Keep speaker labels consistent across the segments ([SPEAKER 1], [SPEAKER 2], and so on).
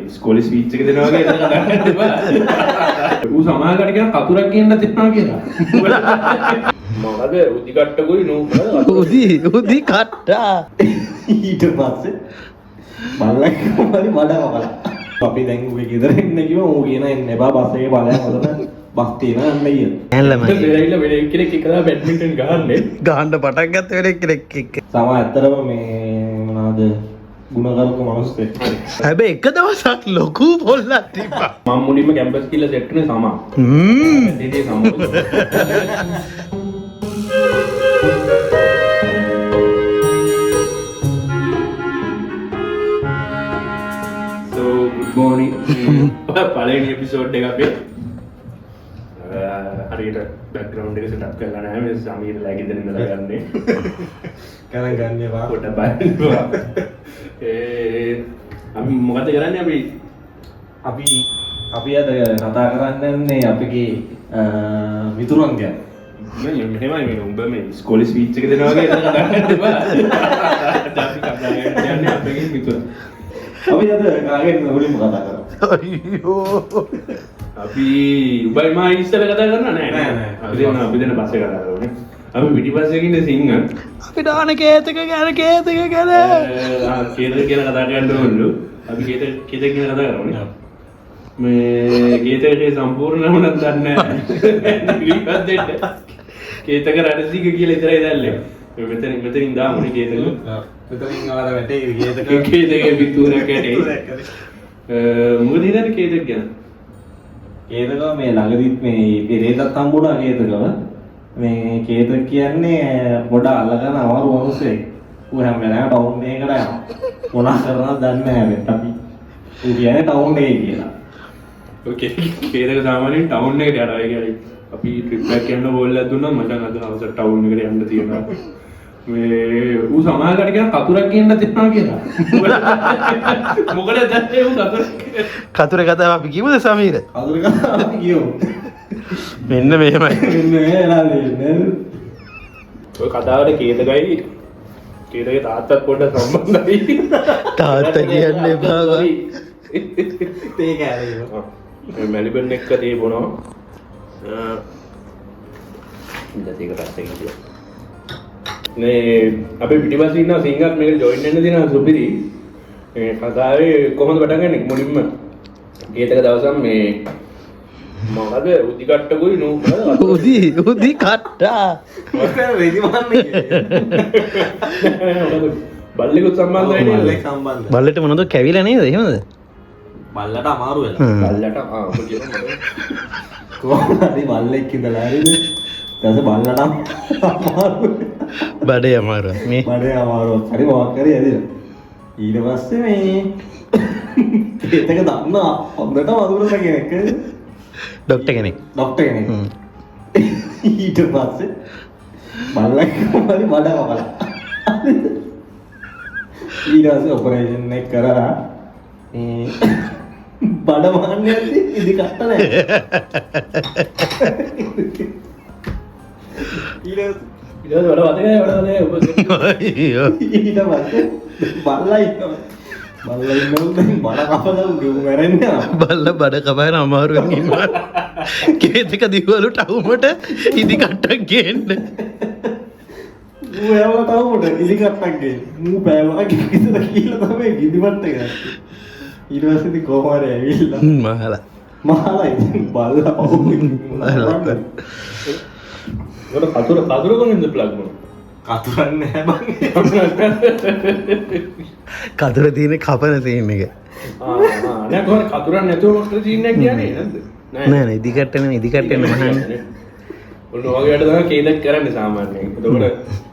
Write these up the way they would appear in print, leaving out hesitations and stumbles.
[SPEAKER 1] ඉස්කෝලේ ස්පීච් එක දෙනවා වගේ එතන කතා කරන්න එපා. ඌ සමාජයට කියන කතුරක් කියන්න තියනවා කියලා. මොකද උදි කට්ටකුයි නෝ
[SPEAKER 2] උදි කට්ටා
[SPEAKER 3] ඊට පස්සේ බල්ලා කොහොමද මඩ කපලා. අපි දැන් ඌගේ ගෙදර එන්න කිව්වා ඌ කියන එන්න එපා බස් එකේ බලයන් හොදන බස් තියෙනවා යන්න ඊය.
[SPEAKER 2] ඇල්ලමයි.
[SPEAKER 1] දෙලයිල වෙන කෙනෙක් එකලා බැඩ්මින්ටන් ගහන්නේ.
[SPEAKER 2] ගහන්න පටන් ගත්ත වෙලේ කෙනෙක් එක්ක.
[SPEAKER 3] සමා ඇත්තටම මේ මොනවාද ගුණකරුක මිනිස්සෙක්.
[SPEAKER 2] හැබැයි එක දවසක් ලොකු පොල්ලක් තිබ්බා.
[SPEAKER 1] මම මුලින්ම කැම්පස් කියලා සෙට් වෙන්නේ සමා. දෙදේ සමා. morning පළවෙනි එපිසෝඩ් එක අපේ හරියට බෑග්ග්‍රවුන්ඩ් එක සෙටප් කරලා නැහැ මේ සමීර ලෑගි දෙන්න ඉඳලා ගන්නේ
[SPEAKER 3] ගණන් ගන්න එපා
[SPEAKER 1] පොඩ බලන්න අපි මොකද කරන්නේ
[SPEAKER 3] අපි අද කතා කරන්නේ අපගේ මිතුරන් ගැන
[SPEAKER 1] මෙහෙමයි මේ උඹ මේ ඉස්කෝලේ ස්පීච් එක දෙනවා වගේ එතන කතා කරන්න එපා අපි කතා කරන්නේ අපගේ මිතුරන්
[SPEAKER 3] අපි අද කාගෙන් මුලින්ම කතා කරමු.
[SPEAKER 2] අයියෝ.
[SPEAKER 1] අපි උඹයි මා ඉස්සර කතා කරනවා නෑ. අපි දෙන්න පස්සේ කතා කරමු. අපි පිටිපස්සේ ඉන්නේ සිංහ.
[SPEAKER 2] අපි දාන කේතක ගැන කේතක ගැන.
[SPEAKER 1] කේතක කියන කතා කරන්න ඕනලු. අපි කේතක කියන කතා කරමුනේ. මේ කේතකේ සම්පූර්ණ නම නම් දන්නේ නෑ. රිපත් දෙන්න. කේතක රණසිංහ කියලා ඉතරයි දැල්ලේ. මෙතනින් දාමුනේ කේතක.
[SPEAKER 3] මෙතනින් ආවද වැටේ
[SPEAKER 1] කේතකේ පිටුරක් ඇටේ. මොකද ඉතින් කේතක ගැන?
[SPEAKER 3] කේතක මේ ළඟදිත් මේ පෙරේතත් හම්බුණා කේතකව. මේ කේතක කියන්නේ පොඩ අල්ලගෙන අමාරු මිනිස්සෙක්. ඌ හැම වෙලාවෙම ටවුන් එකකට යනවා. මොනා කරනවද දන්නේ නැහැ අපි. ඌ කියන්නේ ටවුන් එකේ කියලා.
[SPEAKER 1] ඕකේ කේතක සාමාන්‍යයෙන් ටවුන් එකට යනවා. ඒ කියන්නේ අපි ට්‍රිප් එකක් යන්න ඕල්ලක් දුන්නා මචං අද අවසර ටවුන් එකට යන්න තියෙනවා. මේ ඌ සමාජයට කියන කතුරක් කියන්න තියනවා කියලා. මොකද දැක්කේ ඌ
[SPEAKER 2] කතුරේ කතාව අපි කිව්වද සමීර?
[SPEAKER 3] කතුරේ කතාව අපි කියමු.
[SPEAKER 2] මෙන්න මෙහෙමයි.
[SPEAKER 3] මෙන්න මෙහෙමයි.
[SPEAKER 1] ඔය කතාවට කේතකගේ තාත්තත් පොඩ්ඩක් සම්බන්ධයි.
[SPEAKER 2] තාත්තා කියන්නේ බා.
[SPEAKER 3] තේ කෑවේ.
[SPEAKER 1] මෙල්බන් එක්ක තේ බොනවා. ඉතින් ඒක පැත්තකින් තියලා. මේ අපේ පිටිපස්සේ ඉන්න සිංහත් මේකට ජොයින් වෙන්න දෙනවා සුපිරි. මේ කතාවේ කොහොමද පටන් ගන්නේ මුලින්ම කේතක දවසක් මේ මොකද උදි කට්ටකුයි නෝ
[SPEAKER 2] උදි කට්ටා
[SPEAKER 3] මොකද රෙදි මන්නේ
[SPEAKER 1] බල්ලෙකුත් සම්බන්ධයි නේද?
[SPEAKER 2] බල්ලට මොනවද කැවිලා නේද එහෙමද?
[SPEAKER 3] බල්ලට අමාරු වෙලා.
[SPEAKER 1] බල්ලට ඔබ කියනවා
[SPEAKER 3] කොහොමද බල්ලෙක් ඉඳලා හරිද? ඊට බල්ලට අමාරු.
[SPEAKER 2] බඩේ අමාරු. මේ
[SPEAKER 3] බඩේ අමාරු. හරි මොකක් හරි ඇදිලා. ඊට පස්සේ මේ කේතක දන්නා හොඳට වදුරට කෙනෙක්.
[SPEAKER 2] ડોක්ටර් කෙනෙක්.
[SPEAKER 3] ડોක්ටර් කෙනෙක්. ඊට පස්සේ බල්ලා කොහොමද මඩ කපලා. ඊට පස්සේ ඔපරේෂන් එක කරලා බඩ මාන්නේ ඉදි කට්ට නැහැ. ඊට
[SPEAKER 1] වඩ වදේ ඔබ
[SPEAKER 2] අයියෝ.
[SPEAKER 3] ඊට පස්සේ බල්ලා ඉන්නවා. බල්ලා ඉන්නොත් බඩ කපලා උගු මැරෙන්නේ නැහැ.
[SPEAKER 2] බල්ලා බඩ කපන අමාරුවෙන් ඉන්නවා. කේතක දිවවලු ටවුමට ඉදි කට්ටක් ගේන්න.
[SPEAKER 3] ඌ එයාලා ටවුමට ඉදි කට්ටක් ගේන්න. ඌ බෑවා කිසිද කියලා තමයි ඉදිමත් එක. ඊට පස්සේ ඉතින් කොහොම හරි ඇවිල්ලා මහලා ඉතින් බල්ලා පවුනේ.
[SPEAKER 1] කතුර කොහෙන්ද ප්ලග් වුණා?
[SPEAKER 3] කතුරක් නැහැ බං.
[SPEAKER 2] කතුර තියෙන කපන සීන් එක.
[SPEAKER 1] නෑ කොහොමද කතුරක් නැතුව මොකද සීන් එකක් කියන්නේ නැද්ද?
[SPEAKER 2] නෑ ඉදිකට්ටෙන මහන්නේ.
[SPEAKER 1] ඔන්න ඔයගේ වැඩ තමයි කේතක් කරන්නේ සාමාන්‍යයෙන්. එතකොට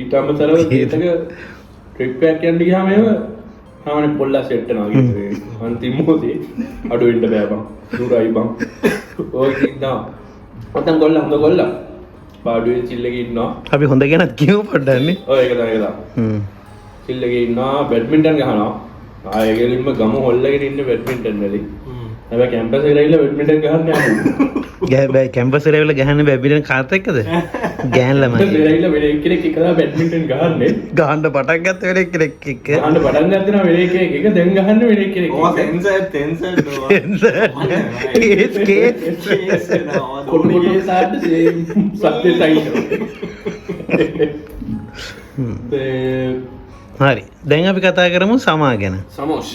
[SPEAKER 1] ඊට අමතරව කේතක ට්‍රිප් එකක් යන්න ගියාම එහෙම සාමාන්‍ය පොල්ලා සෙට් වෙනවා කියන්නේ. අන්තිම මොහොතේ අඩු වෙන්න බෑ බං. දුරයි බං. ඔය කිව්වා. මතන් ගොල්ලා හොඳ ගොල්ලා. පාඩුවේ චිල් එකේ ඉන්නවා. අපි
[SPEAKER 2] හොඳ කෙනත් කියමු පොඩ්ඩක්නේ.
[SPEAKER 1] ඔය ඒක තමයි. චිල් එකේ ඉන්නවා බැඩ්මින්ටන් ගහනවා. ආයෙ ගෙලින්ම ගම හොල් එකේ ඉන්න බැඩ්මින්ටන් වලදී. හැබැයි කැම්පස් එකට ඇවිල්ලා බැඩ්මින්ටන් ගහන්න යනවා.
[SPEAKER 2] බෑ කැම්පස් එකේ වෙලා ගහන්න බැබිලෙන කාත් එක්කද? ගෑන් ළමයි.
[SPEAKER 1] වෙලයිල වෙල කෙනෙක් එකලා බැඩ්මින්ටන් ගහන්නේ.
[SPEAKER 2] ගහන්න පටන් ගත්ත වෙලේ කෙනෙක් එක්ක.
[SPEAKER 1] ගහන්න පටන් ගත්තා නම් වෙල එක දැන් ගහන්න වෙල කෙනෙක්.
[SPEAKER 3] ඕවා ටෙන්සර්
[SPEAKER 1] කොටුගේ සාඩ් සත්‍ය සයින්.
[SPEAKER 2] හරි. දැන් අපි කතා කරමු සමා ගැන.
[SPEAKER 1] සමෝෂ්.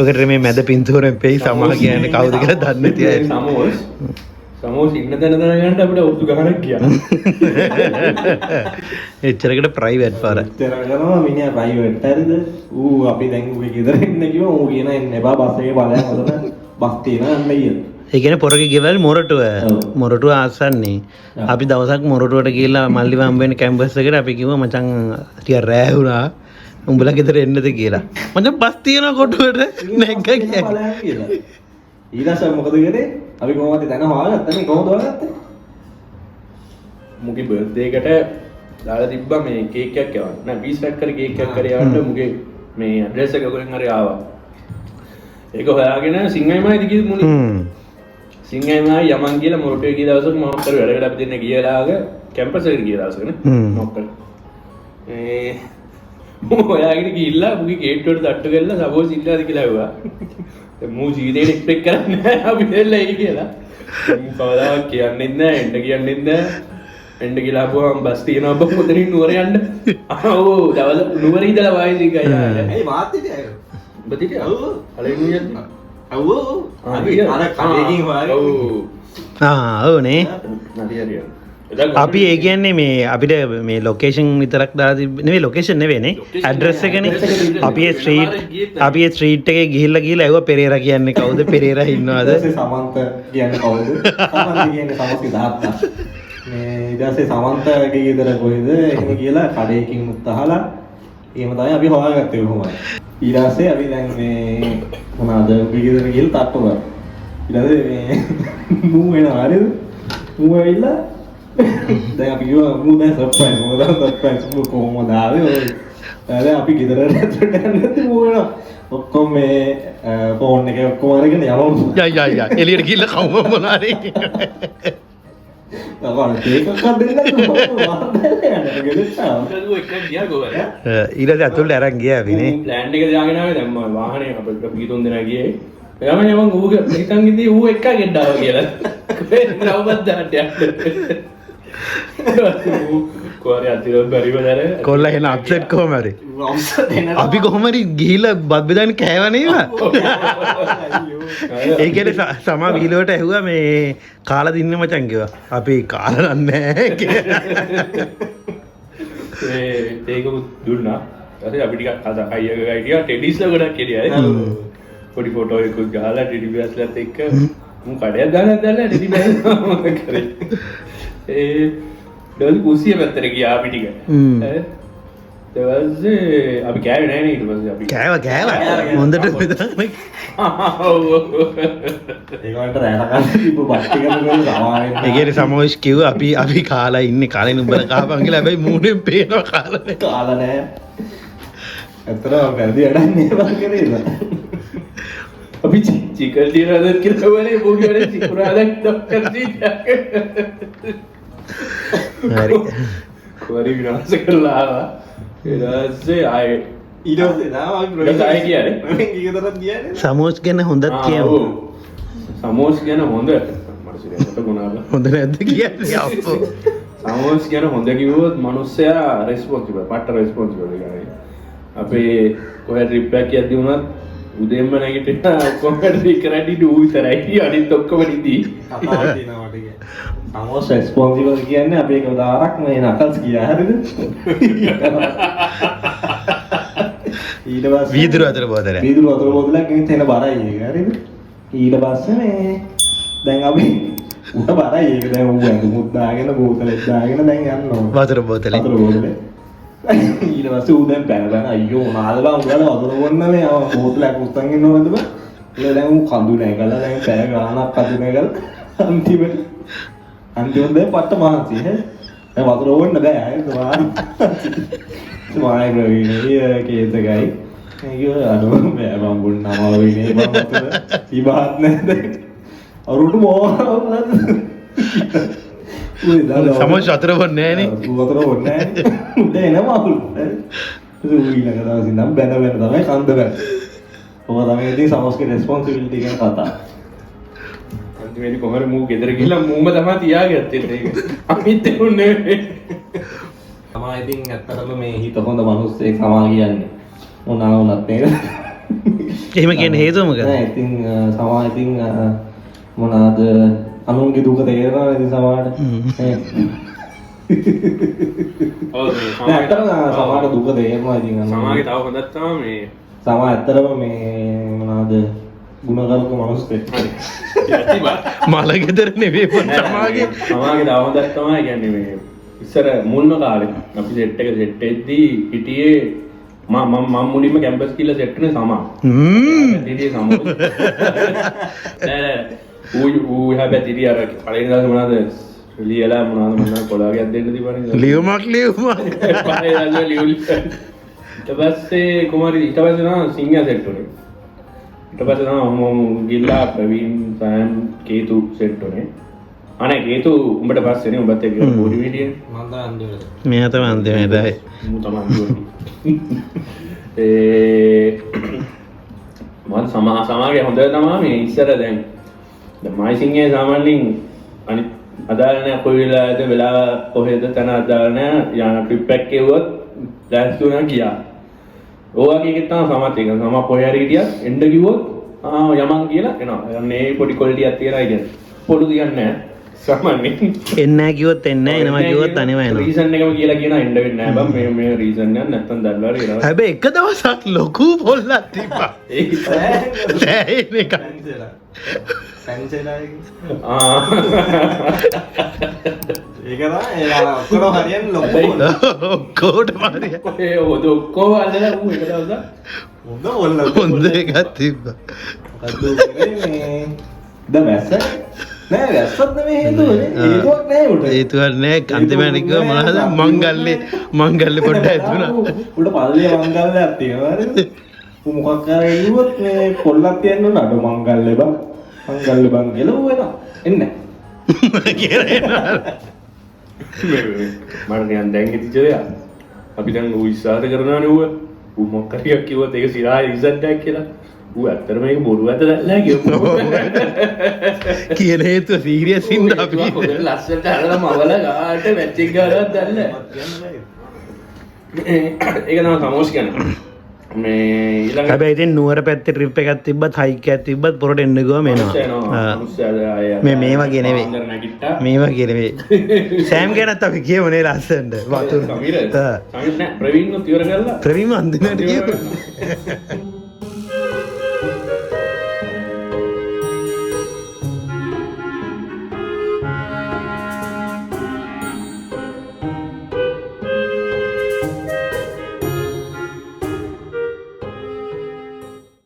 [SPEAKER 2] ඔකට මේ මැද පින්තූරෙන් පෙයි සමා කියන්නේ කවුද කියලා දන්නේ නැති අය.
[SPEAKER 1] සමෝෂ්. සමෝෂ් ඉන්න තැන දැනගන්න අපිට උතු ගහනක් ගියා.
[SPEAKER 2] එච්චරකට ප්‍රයිවට් පාර.
[SPEAKER 3] කරනවා මිනිහා ප්‍රයිවට් හරිද? ඌ අපි දැන් ඌගේ ගෙදර ඉන්න කිව්වා ඌ කියන එන්න එපා බස් එකේ බලයන් හදන බස් තියෙනවා යන්න ඊය.
[SPEAKER 2] ඒ කියන්නේ පොරගේ ගෙවල් මොරටුව ආසන්නේ. අපි දවසක් මොරටුවට ගිහිල්ලා මල්ලි වම්බෙන් කැම්පස් එකට අපි කිව්වා මචං ටික රෑ වුණා. උඹලා ගෙදර එන්නද කියලා. මචං බස් තියෙනවා කොටුවට නැග්ගා කියලා.
[SPEAKER 3] ඊළඟට මොකද කරේ? අපි කොහොමද දැන හොයාගත්තේ? මේ කොහොමද හොයාගත්තේ?
[SPEAKER 1] මුගේ බර්ත්ඩේ එකට දාලා තිබ්බා මේ කේක් එකක් යවන්න. නෑ 20 පැක් කරේ කේක් එකක් කරේ යවන්න මුගේ මේ ඇඩ්‍රස් එක කොහෙන් හරි ආවා. ඒක හොයාගෙන සිංහයිමයි දිගින් මුනි. සිංහයිමයි යමන් කියලා මොරටුවේ ගිය දවසක මම කර වැඩකට අපි දෙන්න ගියලාග කැම්පස් එකට ගිය දවසක නේ. මොකක්ද? ඔයාගෙන ගිහිල්ලා මුගේ ගේට්ටුවට තට්ටු කරලා සපෝස් ඉන්නවාද කියලා ඇහුවා. මූ ජීවිතේට එක්ස්පෙක්ට් කරන්නේ නැහැ අපි දෙල්ල එයි කියලා. මූ කවදාවත් කියන්නේ නැහැ එන්න කියන්නේ නැහැ. එන්න කියලා ආපුවම බස් තියෙනවා බං උතනින් නුවර යන්න. ඔව් දවල් නුවර ඉඳලා වායිසි ගියා.
[SPEAKER 3] ඇයි මාත් හිටියේ?
[SPEAKER 1] බදිට ඔව් අලින් යද්දි.
[SPEAKER 3] ඔව් අපි අර කඩේකින් වාගේ.
[SPEAKER 2] ඔව් නේ.
[SPEAKER 1] හරි.
[SPEAKER 2] අපි ඒ කියන්නේ මේ අපිට මේ ලොකේෂන් විතරක් දාලා නෙවෙයි ලොකේෂන් නෙවෙයිනේ ඇඩ්‍රස් එකනේ. අපි ඒ ස්ට්‍රීට් එකේ ගිහිල්ලා ඇහුවා පෙරේරා කියන්නේ කවුද? පෙරේරා ඉන්නවද?
[SPEAKER 3] සමන්ත කියන්නේ කවුද? සමන්ත කියන්නේ සමස්ති දාත්තා. මේ ඊට පස්සේ සමන්තගේ ගෙදර කොහෙද? එහෙම කියලා කඩේකින් මුත් අහලා එහෙම තමයි අපි හොයාගත්තේ කොහොමද? ඊට පස්සේ අපි දැන් මේ මොනවාද උගේ ගෙදර ගිහලා තට්ටු කරා. ඊට පස්සේ මේ මූ වෙනවා හරිද? මූ ඇවිල්ලා දැන් අපි කිව්වා මූ දැන් සර්ප්‍රයිස් මොකද සර්ප්‍රයිස් මූ කොහොමද ආවේ ඔය දැන් අපි ගෙදර ඇතුළට යන්නේ නැති මූ වෙනවා ඔක්කොම මේ ෆෝන් එක ඔක්කොම අරගෙන යමු
[SPEAKER 2] යා එළියට ගිහලා කවුම මොනාරි
[SPEAKER 3] තවල් කේක් එකක් දෙන්න
[SPEAKER 2] ඊට ඇතුළට අරන් ගියා අපි නේ.
[SPEAKER 1] ප්ලෑන් එක දාගෙන ආවේ දැන් මම වාහනේ අපිට අපි තුන් දෙනා ගියේ. එයාම යමන් ඌගේ හිතන් ඉඳී ඌ එක්ක ගෙඩාව කියලා. කොහෙන්ද දාන්න යන්නේ. කොහරි අතිරෝ බරිවදර
[SPEAKER 2] කොල්ලා එන අප්සෙට් කොහම හරි. අපි කොහොම හරි ගිහිල්ලා බත් බෙදාගෙන කෑවා නේද? ඒ කියන්නේ සමා විලෝට ඇහුවා මේ කාලා දින්න මචං කිව්වා. අපි කාලා නැහැ කියලා.
[SPEAKER 1] ඒක දුන්නා. ඊට අපි ටිකක් අයියගේ අයිඩියා ටෙඩිස්ලා ගොඩක් කෙලියයි. පොඩි ෆොටෝ එකක් ගහලා ටෙඩි බෑස්ලත් එක්ක මම කඩයක් දාලා දැල්ලා ටෙඩි බෑස් කරේ. ඩොල් කුසිය පැත්තට ගියා අපි ටික. දවසේ අපි කෑවේ නැහැ නේ ඊට පස්සේ අපි
[SPEAKER 2] කෑවා හොඳට බෙදාගෙන.
[SPEAKER 3] ඒකට රැට ගන්න තිබ්බ බස් ටික ගන්න සමාවෙන්න.
[SPEAKER 2] ඒ කියන්නේ සමෝෂ් කිව්වා අපි කාලා ඉන්නේ කාලේ නුඹලා කාපන් කියලා. හැබැයි මූණෙන් පේනවා කාලා නැහැ.
[SPEAKER 3] කාලා නැහැ. ඇත්තටම වැරදි වැඩක් නේ බං කරේ.
[SPEAKER 1] අපි චිකන් දිනනද කියලා වලේ බෝගි වලේ චිකුරාදක් දොක්කර දීලා.
[SPEAKER 2] හරි.
[SPEAKER 1] කොරි විනාශ කරලා ආවා. ඊටසේ ආයේ
[SPEAKER 3] ඊටසේ නාමක්
[SPEAKER 1] ආයේ කියන්නේ
[SPEAKER 3] මම ඊකතරක් කියන්නේ
[SPEAKER 2] සමෝස් ගැන හොඳත් කියමු.
[SPEAKER 1] සමෝස් ගැන හොඳ මට සිරේකට ගුණාලා
[SPEAKER 2] හොඳ නැද්ද කියන්නේ අප්පෝ.
[SPEAKER 1] සමෝස් ගැන හොඳ කිව්වොත් මිනිස්සයා රෙස්පොන්සිබල් පට්ට රෙස්පොන්සිබල් එකයි. අපේ කොහෙද ට්‍රිප් එකක් යද්දී වුණත් උදේම නැගිටින්න ඔක්කොම කරඩි ඩූ විතරයි අනිත් ඔක්කොම නිදි.
[SPEAKER 3] කතාවක් තියෙනවා මට කියන්නේ. සමෝස් රෙස්පොන්සිබල් කියන්නේ අපි එක උදාහරණයක් මේ නටල්ස් කියා හරිද? ඊට පස්සේ
[SPEAKER 2] වීදුරු අතර බෝතලයක්.
[SPEAKER 3] වීදුරු අතර බෝතලයක් ගෙනිත් එන බරයි ඒක හරිද? ඊට පස්සේ මේ දැන් අපි උඩ බරයි ඒක දැන් ඌ ඇඟ දාගෙන බෝතලෙත් දාගෙන දැන් යනවා.
[SPEAKER 2] වතුර බෝතලේ.
[SPEAKER 3] වතුර බෝතලේ. ඊට පස්සේ ඌ දැන් පැන අයියෝ මොනවාද බං උගල වතුර බොන්න මේ බෝතලයක් උස්සන් ඉන්නවද බං? ඊළ දැන් ඌ කඳු නැගලා දැන් පැය ගානක් අතු නැගලා අන්තිමට දැන් පට්ට මහන්සි ඈ. දැන් වතුර බොන්න බෑ හරිද වාහන. සමායි ග්‍රවිනේ කේතගයි. ඒක අනෝ බෑ මම බොන්න අමාරුයි නේ මම වතුර ඉබහත් නැද්ද? අවුරුදු මොකක්ද
[SPEAKER 2] සමෝෂ අතර බොන්නේ නෑනේ.
[SPEAKER 3] උගතර බොන්නේ නෑනේ. උඩ එනවා අකුල්. ඊළඟ දවසේ නම් බැන තමයි කන්ද බැන. ඔබ තමයි ඉතින් සමෝස්ගේ රෙස්පොන්සිබිලිටි ගැන කතා.
[SPEAKER 1] අන්තිමේදී කොහොමද මූ ගෙදර ගිහලා මූම තමයි තියාගත්තේ ඒක. අපිත් එන්නේ නෙවෙයි.
[SPEAKER 3] සමා ඉතින් ඇත්තටම මේ හිත හොඳ මිනිස්සෙක් සමා කියන්නේ. මොනවා වුණත් නේද?
[SPEAKER 2] එහෙම කියන හේතුව මොකද?
[SPEAKER 3] නෑ ඉතින් සමා ඉතින් මොනවාද අනුන්ගේ දුක තේරෙනවා ඉතින් සමාට.
[SPEAKER 1] ඔව් මේ
[SPEAKER 3] නෑ ඇත්තටම සමාට දුක තේරෙනවා ඉතින්
[SPEAKER 1] සමාගේ තව හොඳක් තමයි මේ
[SPEAKER 3] සමා ඇත්තටම මේ මොනවාද ගුණගරුක මිනිස්සෙක්.
[SPEAKER 2] මලගෙදර නෙවෙයි සමාගේ.
[SPEAKER 1] සමාගේ තව හොඳක් තමයි කියන්නේ මේ ඉස්සර මුල්ම කාලේ අපි සෙට් එක සෙට් එකදී හිටියේ මම මුලින්ම කැම්පස් කියලා සෙට් කරන සමා. ඉතින් සමා. නෑ ඌ හැබැයි අර කලින් දවසේ මොනවාද ලියලා මොනවාද කොලාගයක් දෙන්න තිබුණේ.
[SPEAKER 2] ලියුමක්
[SPEAKER 1] ඊට පස්සේ කුමාරි ඊට පස්සේ නම් සිංහා සෙට් උනේ. ඊට පස්සේ නම් මම ගිල්ලා ප්‍රවීන් සෑම් කේතු සෙට් උනේ. අනේ කේතු උඹට පස්සේනේ උඹත් එක්ක බෝඩි මීඩියා.
[SPEAKER 3] මම තමයි අන්තිමට.
[SPEAKER 2] මෙයා තමයි අන්තිමේටයි.
[SPEAKER 1] මම තමයි අන්තිමට. මම සමාගේ හොඳ තමයි මේ ඉස්සර දැන් මයිසිංගේ සාමාන්‍යයෙන් අනිත් අදාළ නැහැ කොයි වෙලාවද වෙලාව කොහෙද තන අදාළ නැහැ යන ට්‍රිප් එකක් කෙවුවොත් ලෑස්ති වුණා ගියා. ඕවාගේ එකක් තමයි සමත් එක. සම කොහේ හරි හිටියත් එන්න කිව්වොත් යමන් කියලා එනවා. යන්නේ පොඩි කොල්ටියක් තියලා ඉතින් පොඩු තියන්නේ නැහැ. සාමාන්‍යයෙන්
[SPEAKER 2] එන්නේ නැහැ කිව්වොත් එන්නේ නැහැ එනවා කිව්වොත් අනිවා එනවා.
[SPEAKER 1] රීසන් එකම කියලා කියනවා එන්න වෙන්නේ නැහැ බං මේ රීසන් එකක් නැත්තම් දල්වාරි එනවා.
[SPEAKER 2] හැබැයි එක දවසක් ලොකු පොල්ලක් තිබ්බා.
[SPEAKER 1] ඒක
[SPEAKER 2] සෑහෙන එකක්.
[SPEAKER 3] ඒක තමයි ඔක්කොම හරියන්නේ ලොකු
[SPEAKER 2] ඔක්කොට මාරිය.
[SPEAKER 1] කොහේ හොද ඔක්කොම අල්ලලා ඌ එක දවසක්
[SPEAKER 2] හොඳ එකක් තිබ්බා.
[SPEAKER 3] දැන් වැස්ස නෑ වැස්සත් නෙමෙයි හේතුවනේ. හේතුවක් නෑ උට.
[SPEAKER 2] හේතුවක් නෑ අන්තිමට කිව්ව මොනවද මංගල්ලේ පොඩ්ඩක් ඇතුණා.
[SPEAKER 3] උඩ පල්ලේ මංගල්ලයක් තියෙනවා නේද? ඌ මොකක් කරේ ඉුවොත් මේ පොල්ලක් තියන්න ඕන අඩ මංගල්ලේ බං. මංගල්ලේ බං කියලා ඌ එනවා. එන්නේ
[SPEAKER 1] මට නිකන් දැන් හිතෙච්ච දෙයක්. අපි දැන් ඌ විශ්වාස කරනවානේ ඌ. ඌ මොකක් හරි කිව්වොත් ඒක සිරා රිසල්ට් එකක් කියලා. ඌ ඇත්තටම මේක බොරු ඇත දැල්ලා කියනවා.
[SPEAKER 2] කියන හේතුව සීරියස් ඉන්න අපි.
[SPEAKER 1] ලස්සනට අරලා මවල ගාට මැච් එක ගාලා දැල්ලා. ඒක තමයි සමෝස් කියන්නේ. මේ ඊළඟ
[SPEAKER 2] හැබැයි ඉතින් නුවර පැත්තේ ට්‍රිප් එකක් තිබ්බත් හයික් එකක් තිබ්බත් පොරට එන්න ගියාම එනවා. මේ වගේ නෙවෙයි. මේ වගේ නෙවෙයි. සෑම් ගැනත් අපි කියමුනේ ලස්සනට. වතුර.
[SPEAKER 1] සමීර. සමීර නෑ ප්‍රවීන්ව තියර කරලා
[SPEAKER 2] ප්‍රවීන් අන්දිනට කියමු.